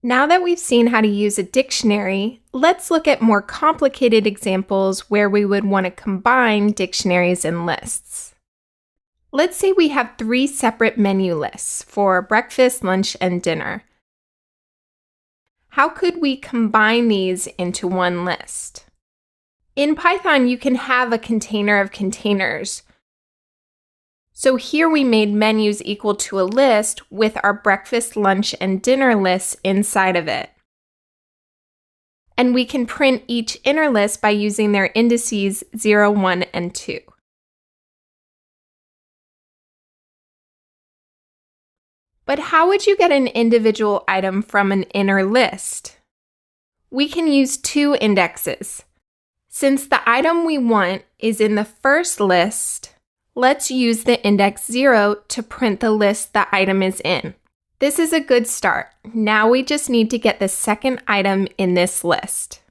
Now that we've seen how to use a dictionary, let's look at more complicated examples where we would want to combine dictionaries and lists. Let's say we have 3 separate menu lists for breakfast, lunch, and dinner. How could we combine these into one list? In Python, you can have a container of containers. So here we made menus equal to a list with our breakfast, lunch, and dinner lists inside of it. And we can print each inner list by using their indices 0, 1, and 2. But how would you get an individual item from an inner list? We can use 2 indexes. Since the item we want is in the first list, let's use the index 0 to print the list the item is in. This is a good start. Now we just need to get the second item in this list.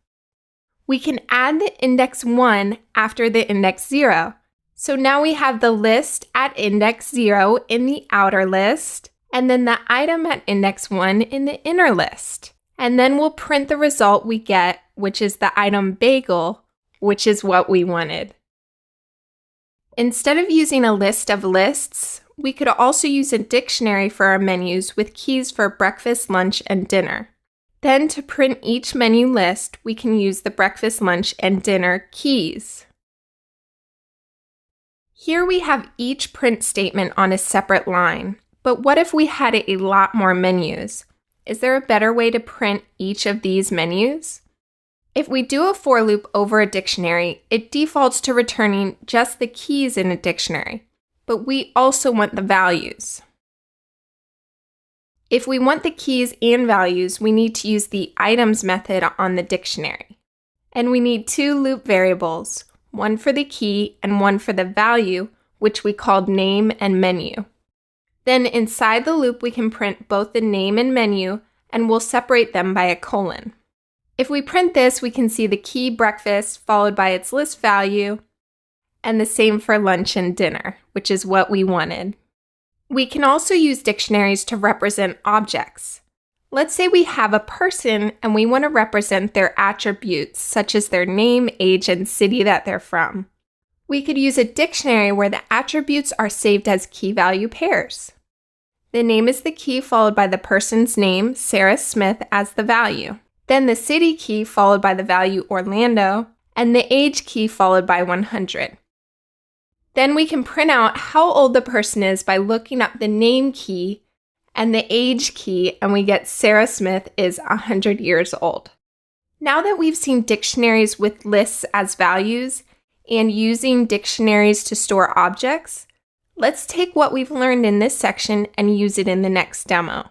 We can add the index 1 after the index 0. So now we have the list at index 0 in the outer list, and then the item at index 1 in the inner list. And then we'll print the result we get, which is the item bagel, which is what we wanted. Instead of using a list of lists, we could also use a dictionary for our menus with keys for breakfast, lunch, and dinner. Then to print each menu list, we can use the breakfast, lunch, and dinner keys. Here we have each print statement on a separate line, but what if we had a lot more menus? Is there a better way to print each of these menus? If we do a for loop over a dictionary, it defaults to returning just the keys in a dictionary, but we also want the values. If we want the keys and values, we need to use the items method on the dictionary. And we need 2 loop variables, one for the key and one for the value, which we called name and menu. Then inside the loop, we can print both the name and menu, and we'll separate them by a colon. If we print this, we can see the key breakfast followed by its list value, and the same for lunch and dinner, which is what we wanted. We can also use dictionaries to represent objects. Let's say we have a person and we want to represent their attributes, such as their name, age, and city that they're from. We could use a dictionary where the attributes are saved as key value pairs. The name is the key followed by the person's name, Sarah Smith, as the value. Then the city key followed by the value Orlando, and the age key followed by 100. Then we can print out how old the person is by looking up the name key and the age key, and we get Sarah Smith is 100 years old. Now that we've seen dictionaries with lists as values and using dictionaries to store objects, let's take what we've learned in this section and use it in the next demo.